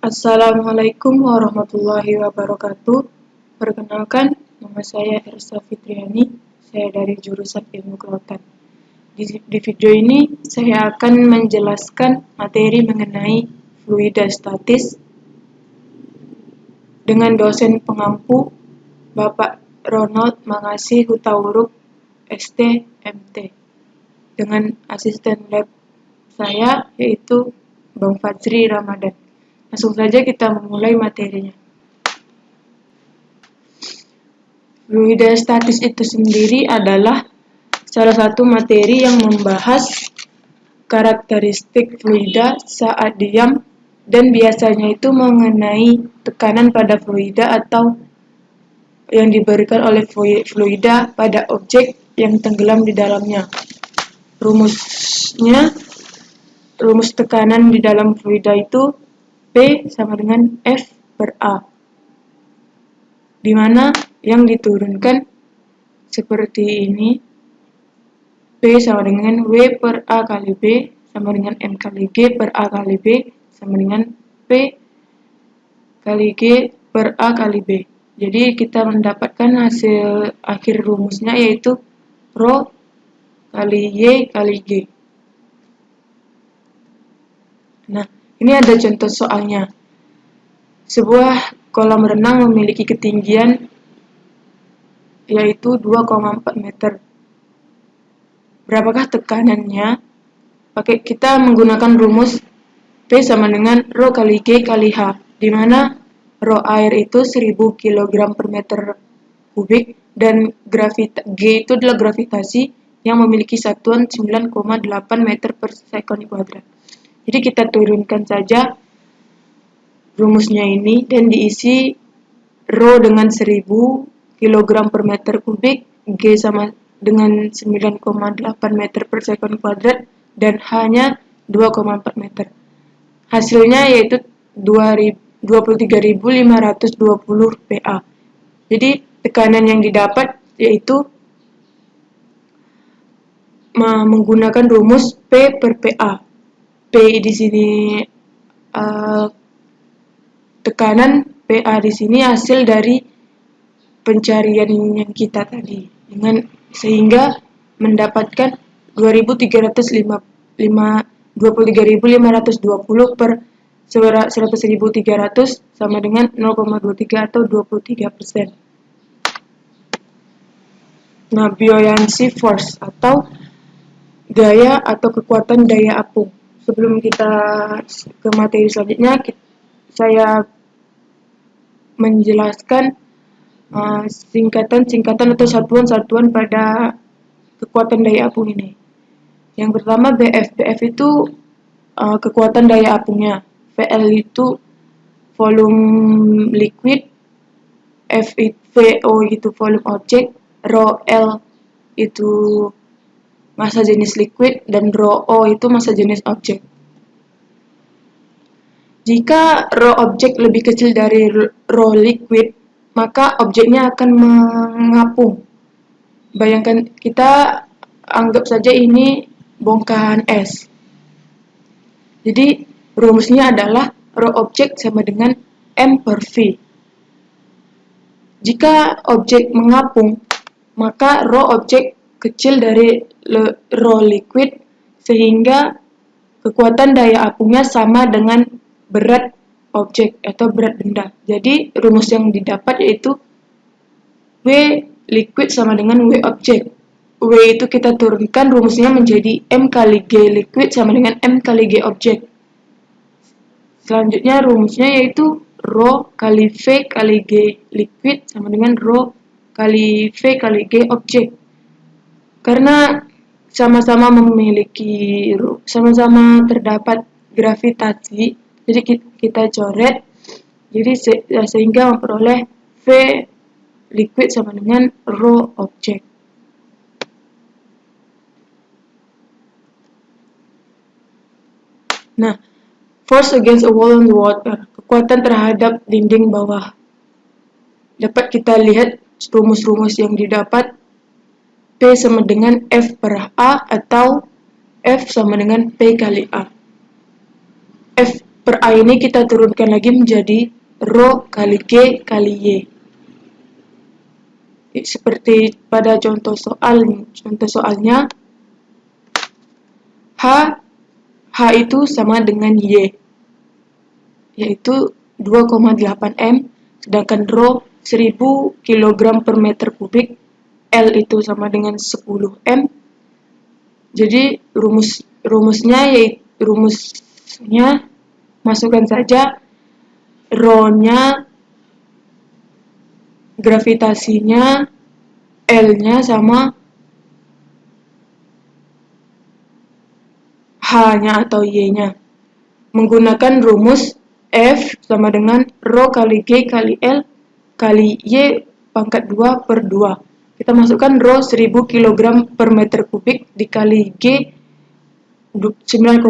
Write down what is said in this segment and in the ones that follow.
Assalamualaikum warahmatullahi wabarakatuh. Perkenalkan, nama saya Ersa Fitriani. Saya dari jurusan Ilmu Kelautan. Di video ini, saya akan menjelaskan materi mengenai fluida statis dengan dosen pengampu, Bapak Ronald Mangasih Hutauruk, ST, MT, dengan asisten lab saya, yaitu Bang Fajri Ramadan. Langsung saja kita memulai materinya. Fluida statis itu sendiri adalah salah satu materi yang membahas karakteristik fluida saat diam dan biasanya itu mengenai tekanan pada fluida atau yang diberikan oleh fluida pada objek yang tenggelam di dalamnya. Rumus tekanan di dalam fluida itu P sama dengan F per A, di mana yang diturunkan seperti ini. P sama dengan W per A kali B sama dengan M kali G per A kali B sama dengan P kali G per A kali B. Jadi kita mendapatkan hasil akhir rumusnya yaitu Rho kali Y kali G. Nah, ini ada contoh soalnya. Sebuah kolam renang memiliki ketinggian yaitu 2,4 meter. Berapakah tekanannya? Kita menggunakan rumus P sama dengan Rho kali G kali H, di mana Rho air itu 1000 kg per meter kubik dan G itu adalah gravitasi yang memiliki satuan 9,8 meter per sekon kuadrat. Jadi kita turunkan saja rumusnya ini dan diisi Rho dengan 1000 kg per meter kubik, G sama dengan 9,8 meter per sekon kuadrat, dan H-nya 2,4 meter. Hasilnya yaitu 23.520 PA. Jadi tekanan yang didapat yaitu menggunakan rumus P per PA. P di sini tekanan, PA di sini hasil dari pencarian yang kita tadi, sehingga mendapatkan 23.520 per 100.300 sama dengan 0,23 atau 23%. Nah, buoyancy force atau gaya atau kekuatan daya apung. Sebelum kita ke materi selanjutnya, saya menjelaskan singkatan atau satuan-satuan pada kekuatan daya apung ini. Yang pertama BF. BF itu kekuatan daya apungnya. VL itu volume liquid, VO itu volume objek, Rho L itu massa jenis liquid, dan Rho O itu massa jenis objek. Jika Rho objek lebih kecil dari Rho liquid, maka objeknya akan mengapung. Bayangkan, kita anggap saja ini bongkahan es. Jadi rumusnya adalah Rho objek sama dengan M per V. Jika objek mengapung, maka Rho objek kecil dari Rho liquid, sehingga kekuatan daya apungnya sama dengan berat objek atau berat benda. Jadi rumus yang didapat yaitu W liquid sama dengan W objek. W itu kita turunkan rumusnya menjadi M kali G liquid sama dengan M kali G objek. Selanjutnya rumusnya yaitu Rho kali V kali G liquid sama dengan Rho kali V kali G objek. Karena sama-sama terdapat gravitasi, jadi kita coret, jadi sehingga memperoleh V liquid sama dengan Rho objek. Nah, force against a wall on the water, kekuatan terhadap dinding bawah. Dapat kita lihat rumus-rumus yang didapat. P sama dengan F per A atau F sama dengan P kali A. F per A ini kita turunkan lagi menjadi Rho kali G kali Y. Seperti pada contoh soalnya, H itu sama dengan Y, yaitu 2,8 M, sedangkan Rho 1000 kg per meter kubik, L itu sama dengan 10 M. Jadi rumusnya masukkan saja Rho-nya, gravitasinya, L-nya sama H-nya atau Y-nya. Menggunakan rumus F sama dengan Rho kali G kali L kali Y pangkat 2 per 2. Kita masukkan Rho 1000 kg per meter kubik dikali G 9,8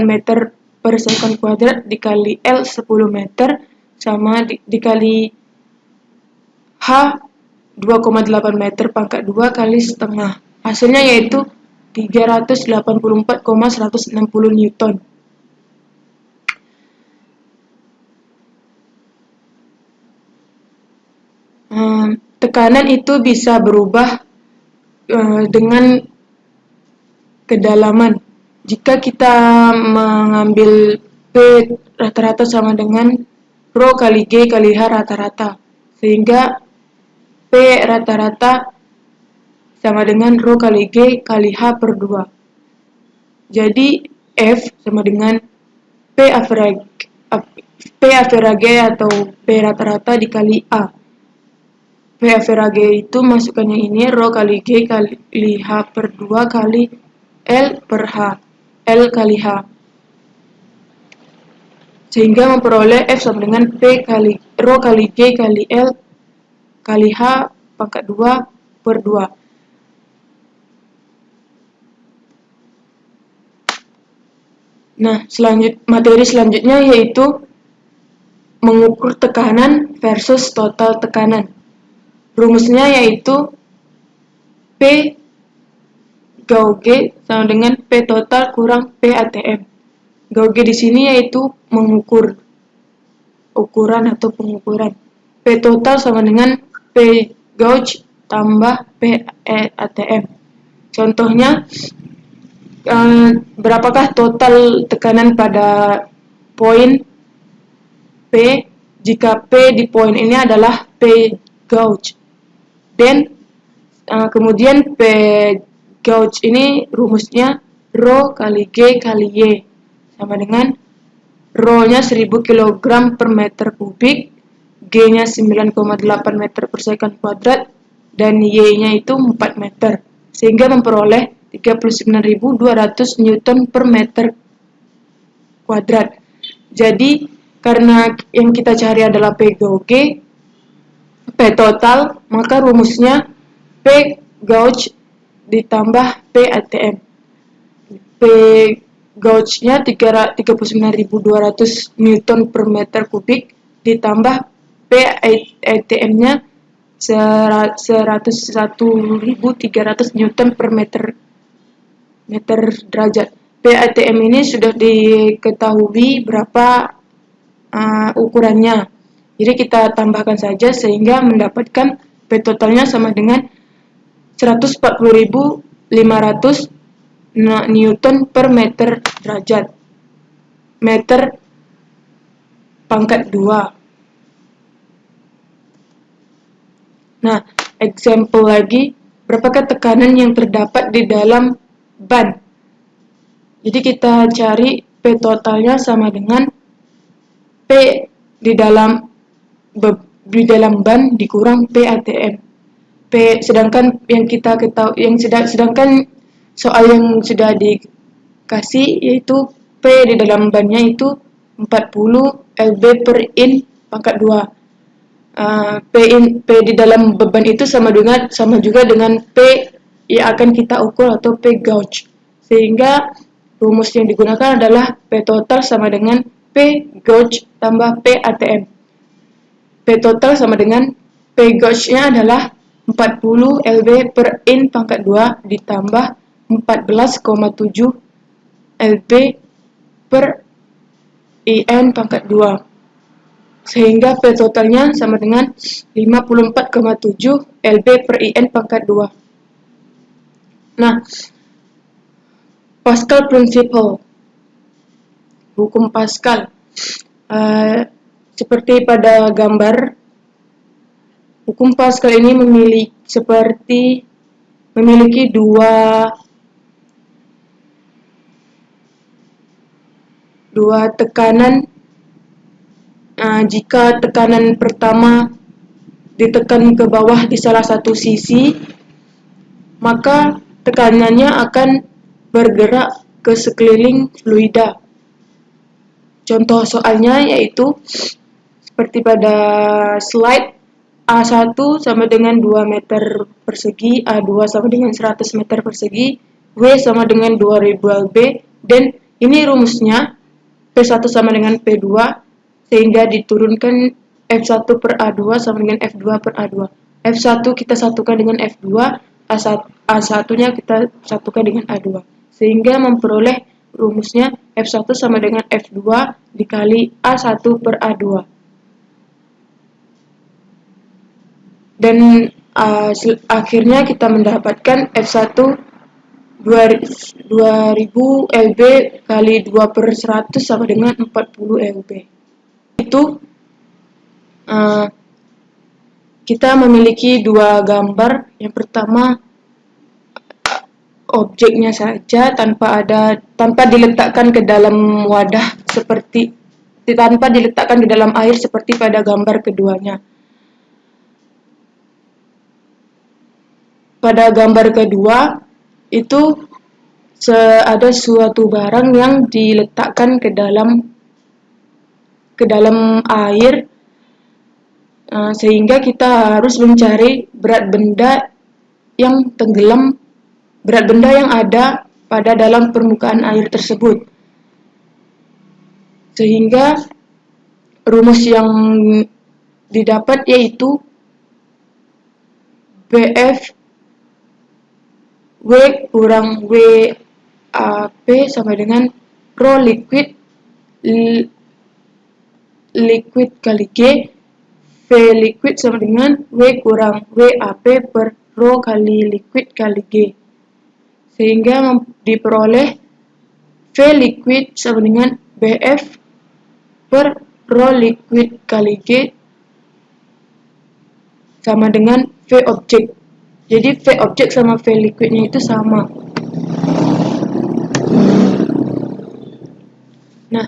meter per second kuadrat dikali L 10 meter sama dikali H 2,8 meter pangkat 2 kali setengah. Hasilnya yaitu 384,160 Newton. Tekanan itu bisa berubah dengan kedalaman. Jika kita mengambil P rata-rata sama dengan Rho kali G kali H rata-rata, sehingga P rata-rata sama dengan Rho kali G kali H per 2. Jadi F sama dengan P average atau P rata-rata dikali A. P average itu masukannya ini Rho kali G kali H per 2 kali L per H. L kali H. Sehingga memperoleh F sama dengan P kali Rho kali G kali L kali H pangkat 2 per 2. Nah, materi selanjutnya yaitu mengukur tekanan versus total tekanan. Rumusnya yaitu P gauge sama dengan P total kurang P ATM. Gauge di sini yaitu mengukur, ukuran atau pengukuran. P total sama dengan P gauge tambah P ATM. Contohnya, berapakah total tekanan pada poin P jika P di poin ini adalah P gauge. Dan kemudian P gauge ini rumusnya Rho kali G kali Y sama dengan Rho-nya 1000 kg per meter kubik, G-nya 9,8 meter per second kuadrat, dan Y-nya itu 4 meter. Sehingga memperoleh 39.200 Newton per meter kuadrat. Jadi, karena yang kita cari adalah P gauge, P total, maka rumusnya P gauge ditambah P ATM. P gauge-nya 39.200 Newton per meter kubik ditambah P ATM-nya 101.300 Newton per meter derajat. P ATM ini sudah diketahui berapa ukurannya. Jadi kita tambahkan saja sehingga mendapatkan P totalnya sama dengan 140.500 Newton per meter derajat. Meter pangkat 2. Nah, example lagi, berapakah tekanan yang terdapat di dalam ban? Jadi kita cari P totalnya sama dengan P di dalam ban dikurang P ATM. Sedangkan soal yang sudah dikasih yaitu P di dalam bannya itu 40 lb per in pangkat 2. P di dalam beban itu sama juga dengan P yang akan kita ukur atau P gauge. Sehingga rumus yang digunakan adalah P total sama dengan P gauge tambah P ATM. P total sama dengan P gauge-nya adalah 40 lb per in pangkat 2 ditambah 14,7 lb per IN pangkat 2. Sehingga P totalnya sama dengan 54,7 LB per IN pangkat 2. Nah, Pascal Principle, hukum Pascal. Seperti pada gambar, hukum Pascal ini memiliki dua tekanan. Jika tekanan pertama ditekan ke bawah di salah satu sisi, maka tekanannya akan bergerak ke sekeliling fluida. Contoh soalnya yaitu seperti pada slide, A1 sama dengan 2 meter persegi, A2 sama dengan 100 meter persegi, W sama dengan 2000 LB, dan ini rumusnya P1 sama dengan P2, sehingga diturunkan F1 per A2 sama dengan F2 per A2. F1 kita satukan dengan F2, A1-nya kita satukan dengan A2. Sehingga memperoleh rumusnya F1 sama dengan F2 dikali A1 per A2. Dan akhirnya kita mendapatkan F1 2000 LB kali 2 per 100 sama dengan 40 LB. Itu kita memiliki dua gambar. Yang pertama objeknya saja tanpa diletakkan ke dalam wadah tanpa diletakkan di dalam air seperti pada gambar keduanya. Pada gambar kedua itu ada suatu barang yang diletakkan ke dalam air, sehingga kita harus mencari berat benda yang tenggelam, berat benda yang ada pada dalam permukaan air tersebut. Sehingga rumus yang didapat yaitu BF W kurang WAP sama dengan rho liquid kali G, V liquid sama dengan W kurang WAP per rho kali liquid kali G. Sehingga diperoleh V liquid sama dengan BF per rho liquid kali G sama dengan V objek. Jadi V objek sama V liquidnya itu sama. Nah,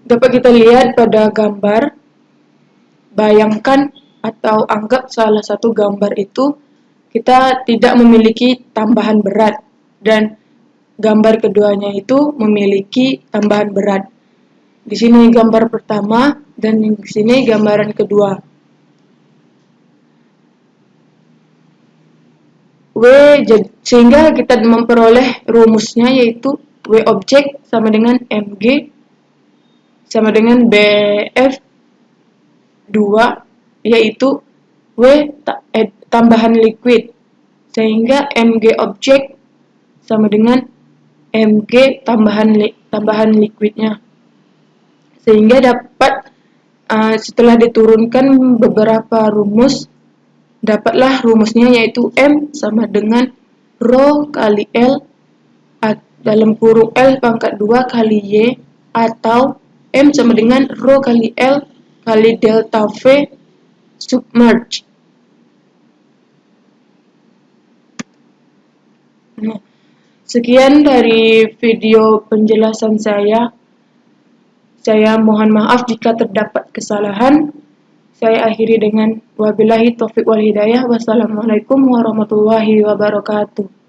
dapat kita lihat pada gambar, bayangkan atau anggap salah satu gambar itu kita tidak memiliki tambahan berat, dan gambar keduanya itu memiliki tambahan berat. Di sini gambar pertama dan di sini gambaran kedua. Sehingga kita memperoleh rumusnya yaitu W objek sama dengan MG sama dengan BF 2, yaitu W tambahan liquid, sehingga MG objek sama dengan MG tambahan liquidnya. Sehingga dapat setelah diturunkan beberapa rumus, dapatlah rumusnya yaitu M sama dengan rho kali L dalam kurung L pangkat 2 kali Y, atau M sama dengan rho kali L kali delta V submerge. Nah, sekian dari video penjelasan saya. Saya mohon maaf jika terdapat kesalahan. Saya akhiri dengan wabillahi taufiq wal hidayah. Wassalamualaikum warahmatullahi wabarakatuh.